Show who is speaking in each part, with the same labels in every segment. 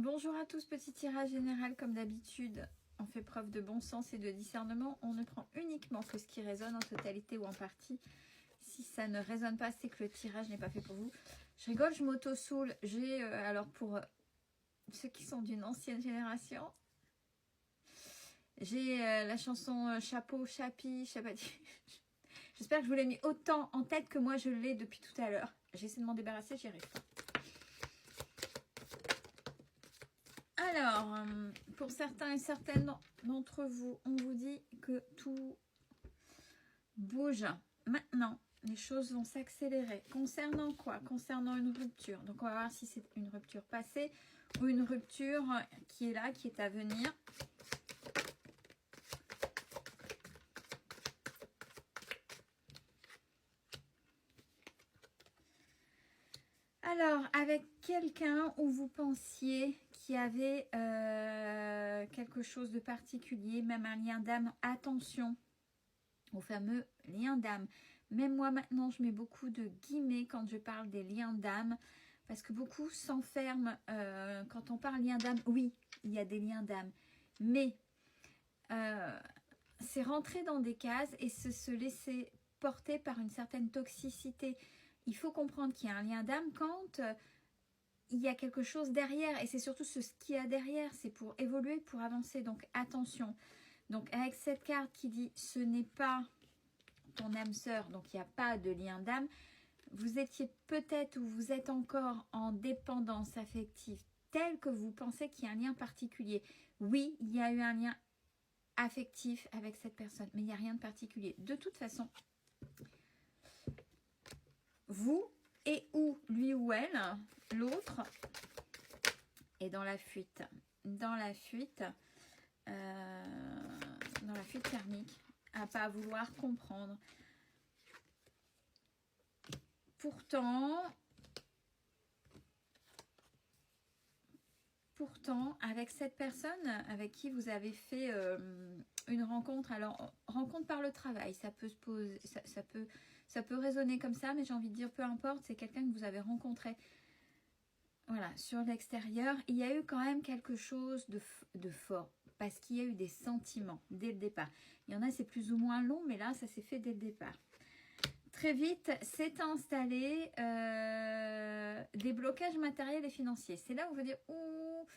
Speaker 1: Bonjour à tous, petit tirage général comme d'habitude. On fait preuve de bon sens et de discernement. On ne prend uniquement que ce qui résonne en totalité ou en partie. Si ça ne résonne pas, c'est que le tirage n'est pas fait pour vous. Je rigole, je m'auto-soule. J'ai, alors pour ceux qui sont d'une ancienne génération, j'ai la chanson Chapeau, Chapi, Chapati. J'espère que je vous l'ai mis autant en tête que moi je l'ai depuis tout à l'heure. J'essaie de m'en débarrasser, j'y arrive pas. Alors, pour certains et certaines d'entre vous, on vous dit que tout bouge. Maintenant, les choses vont s'accélérer. Concernant quoi? Concernant une rupture. Donc, on va voir si c'est une rupture passée ou une rupture qui est là, qui est à venir. Alors, avec quelqu'un où vous pensiez qu'il y avait quelque chose de particulier, même un lien d'âme, attention au fameux lien d'âme. Même moi maintenant, je mets beaucoup de guillemets quand je parle des liens d'âme, parce que beaucoup s'enferment quand on parle lien d'âme. Oui, il y a des liens d'âme, mais c'est rentrer dans des cases et se laisser porter par une certaine toxicité. Il faut comprendre qu'il y a un lien d'âme quand il y a quelque chose derrière. Et c'est surtout ce qu'il y a derrière. C'est pour évoluer, pour avancer. Donc attention. Donc avec cette carte qui dit « ce n'est pas ton âme sœur », donc il n'y a pas de lien d'âme. Vous étiez peut-être ou vous êtes encore en dépendance affective tel que vous pensez qu'il y a un lien particulier. Oui, il y a eu un lien affectif avec cette personne, mais il n'y a rien de particulier. De toute façon, vous et ou lui ou elle, l'autre, est dans la fuite. Dans la fuite karmique, à pas vouloir comprendre. Pourtant, avec cette personne avec qui vous avez fait une rencontre, alors rencontre par le travail, ça peut se poser, ça peut résonner comme ça, mais j'ai envie de dire peu importe, c'est quelqu'un que vous avez rencontré. Voilà, sur l'extérieur, il y a eu quand même quelque chose de fort, parce qu'il y a eu des sentiments dès le départ. Il y en a, c'est plus ou moins long, mais là, ça s'est fait dès le départ. Très vite, s'est installé des blocages matériels et financiers. C'est là où on veut dire, ouh,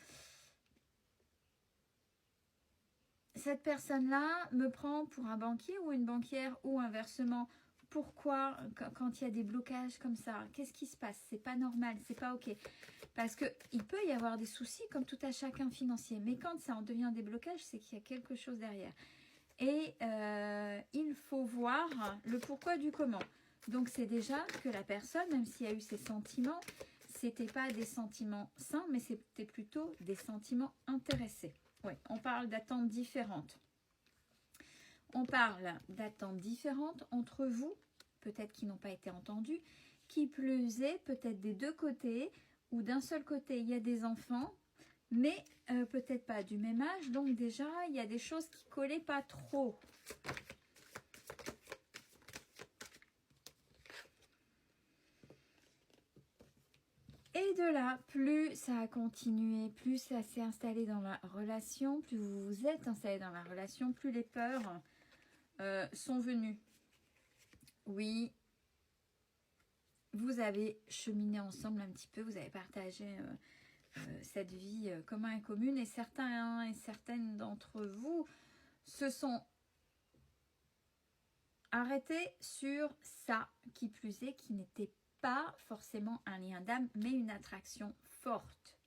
Speaker 1: cette personne-là me prend pour un banquier ou une banquière ou inversement. Pourquoi quand il y a des blocages comme ça? Qu'est-ce qui se passe? C'est pas normal, c'est pas ok. Parce qu'il peut y avoir des soucis comme tout à chacun financier. Mais quand ça en devient des blocages, c'est qu'il y a quelque chose derrière. Et il faut voir le pourquoi du comment. Donc c'est déjà que la personne, même s'il y a eu ces sentiments, c'était pas des sentiments sains, mais c'était plutôt des sentiments intéressés. Oui, on parle d'attentes différentes. On parle d'attentes différentes entre vous, peut-être qui n'ont pas été entendues, qui plus est, peut-être des deux côtés, ou d'un seul côté il y a des enfants, mais peut-être pas du même âge, donc déjà il y a des choses qui collaient pas trop. Et de là, plus ça a continué, plus ça s'est installé dans la relation, plus vous vous êtes installé dans la relation, plus les peurs sont venues. Oui, vous avez cheminé ensemble un petit peu, vous avez partagé cette vie commun et commune, et certains et certaines d'entre vous se sont arrêtés sur ça, qui plus est, qui n'était pas forcément un lien d'âme, mais une attraction forte.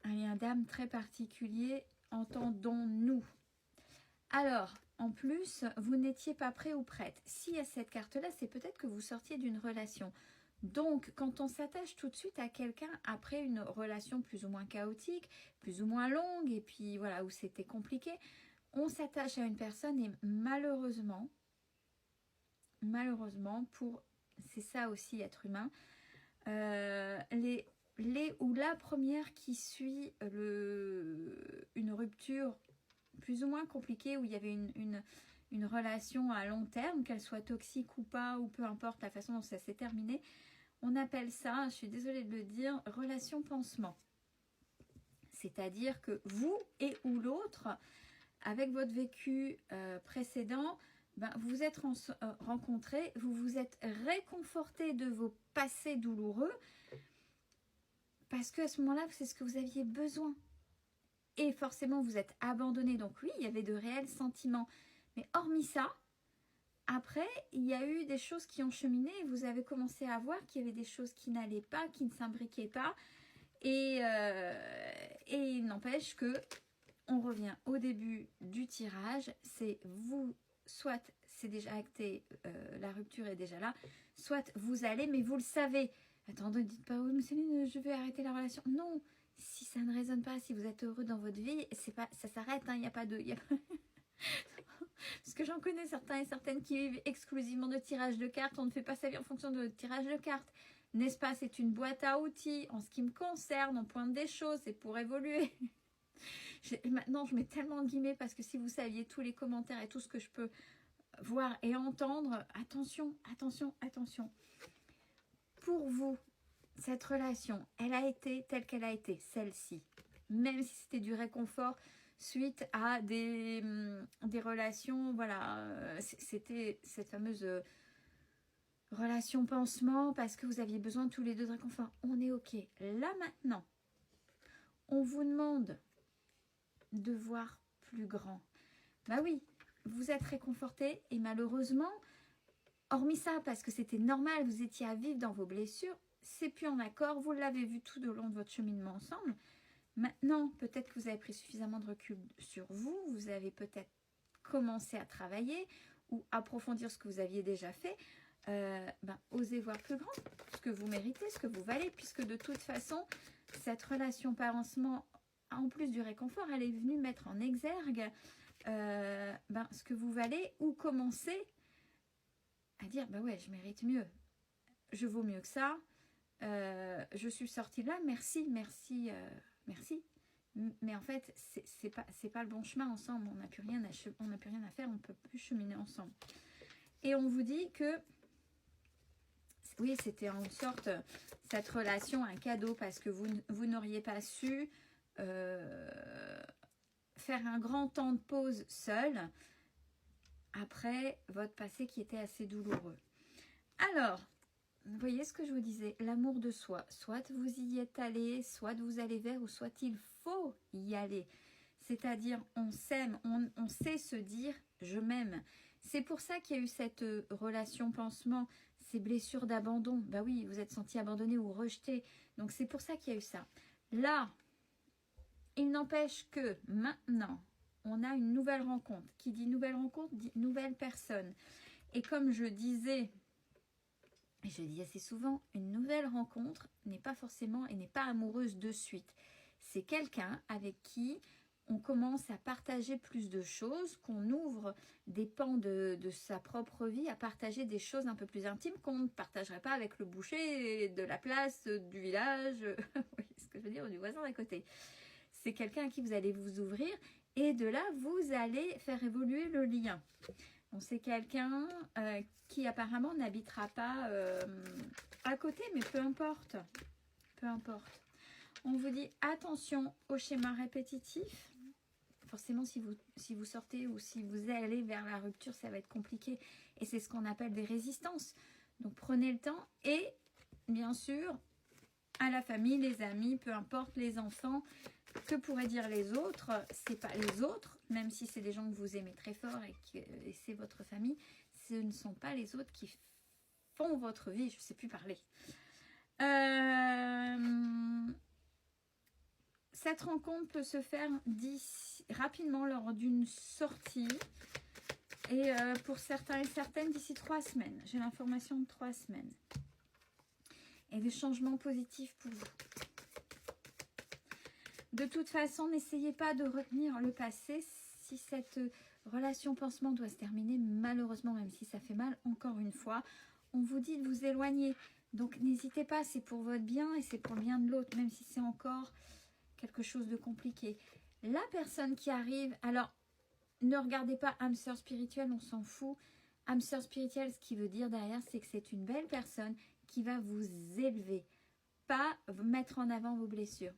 Speaker 1: Un lien d'âme très particulier, entendons-nous. Alors, en plus, vous n'étiez pas prêt ou prête. S'il y a cette carte-là, c'est peut-être que vous sortiez d'une relation. Donc, quand on s'attache tout de suite à quelqu'un après une relation plus ou moins chaotique, plus ou moins longue, et puis voilà, où c'était compliqué, on s'attache à une personne et malheureusement, c'est ça aussi être humain, ou la première qui suit une rupture plus ou moins compliquée, où il y avait une relation à long terme, qu'elle soit toxique ou pas, ou peu importe la façon dont ça s'est terminé, on appelle ça, je suis désolée de le dire, relation pansement. C'est-à-dire que vous et ou l'autre, avec votre vécu précédent, ben, vous vous êtes rencontrés, vous vous êtes réconfortés de vos passés douloureux, parce qu'à ce moment-là, c'est ce que vous aviez besoin. Et forcément, vous êtes abandonné. Donc oui, il y avait de réels sentiments. Mais hormis ça, après, il y a eu des choses qui ont cheminé et vous avez commencé à voir qu'il y avait des choses qui n'allaient pas, qui ne s'imbriquaient pas. Et il n'empêche que on revient au début du tirage. C'est vous, soit c'est déjà acté, la rupture est déjà là, soit vous allez, mais vous le savez. Attendez, ne dites pas, oui, mais Céline, je vais arrêter la relation. Non, si ça ne résonne pas, si vous êtes heureux dans votre vie, c'est pas, ça s'arrête, hein, il n'y a pas de... Parce que j'en connais certains et certaines qui vivent exclusivement de tirage de cartes. On ne fait pas sa vie en fonction de tirage de cartes. N'est-ce pas? C'est une boîte à outils. En ce qui me concerne, on pointe des choses, c'est pour évoluer. Maintenant, je mets tellement de guillemets parce que si vous saviez tous les commentaires et tout ce que je peux voir et entendre, attention, attention, attention. Pour vous, cette relation, elle a été telle qu'elle a été, celle-ci. Même si c'était du réconfort suite à des relations, voilà, c'était cette fameuse relation pansement parce que vous aviez besoin tous les deux de réconfort. On est OK. Là, maintenant, on vous demande de voir plus grand. Bah oui, vous êtes réconforté et malheureusement, hormis ça, parce que c'était normal, vous étiez à vivre dans vos blessures, c'est plus en accord, vous l'avez vu tout au long de votre cheminement ensemble. Maintenant, peut-être que vous avez pris suffisamment de recul sur vous, vous avez peut-être commencé à travailler ou approfondir ce que vous aviez déjà fait. Osez voir plus grand, ce que vous méritez, ce que vous valez, puisque de toute façon, cette relation pansement, en plus du réconfort, elle est venue mettre en exergue ce que vous valez ou commencer à dire, bah ouais, je mérite mieux, je vaux mieux que ça, je suis sortie de là, merci, merci, merci. Mais en fait, c'est pas le bon chemin ensemble, on n'a plus rien à faire, on ne peut plus cheminer ensemble. Et on vous dit que, oui, c'était en sorte, cette relation, un cadeau, parce que vous n'auriez pas su faire un grand temps de pause seul, après votre passé qui était assez douloureux. Alors, vous voyez ce que je vous disais, l'amour de soi, soit vous y êtes allé, soit vous allez vers, ou soit il faut y aller. C'est-à-dire, on s'aime, on sait se dire « je m'aime ». C'est pour ça qu'il y a eu cette relation pansement, ces blessures d'abandon. Bah oui, vous êtes senti abandonné ou rejeté. Donc c'est pour ça qu'il y a eu ça. Là, il n'empêche que maintenant, on a une nouvelle rencontre. Qui dit nouvelle rencontre, dit nouvelle personne. Et comme je disais, et je dis assez souvent, une nouvelle rencontre n'est pas forcément et n'est pas amoureuse de suite. C'est quelqu'un avec qui on commence à partager plus de choses, qu'on ouvre des pans de sa propre vie, à partager des choses un peu plus intimes qu'on ne partagerait pas avec le boucher de la place, du village, vous voyez ce que je veux dire, du voisin d'à côté. C'est quelqu'un à qui vous allez vous ouvrir et de là, vous allez faire évoluer le lien. Bon, c'est quelqu'un qui apparemment n'habitera pas à côté, mais peu importe. Peu importe. On vous dit attention au schéma répétitif. Forcément, si vous sortez ou si vous allez vers la rupture, ça va être compliqué. Et c'est ce qu'on appelle des résistances. Donc, prenez le temps. Et, bien sûr, à la famille, les amis, peu importe, les enfants, que pourraient dire les autres? C'est pas les autres, même si c'est des gens que vous aimez très fort et c'est votre famille, ce ne sont pas les autres qui font votre vie. Je ne sais plus parler. Cette rencontre peut se faire rapidement lors d'une sortie et pour certains et certaines d'ici 3 semaines. J'ai l'information de 3 semaines. Et des changements positifs pour vous. De toute façon, n'essayez pas de retenir le passé. Si cette relation pansement doit se terminer, malheureusement, même si ça fait mal, encore une fois, on vous dit de vous éloigner. Donc n'hésitez pas, c'est pour votre bien et c'est pour le bien de l'autre, même si c'est encore quelque chose de compliqué. La personne qui arrive, alors ne regardez pas âme sœur spirituelle, on s'en fout. Âme sœur spirituelle, ce qui veut dire derrière, c'est que c'est une belle personne qui va vous élever, pas mettre en avant vos blessures.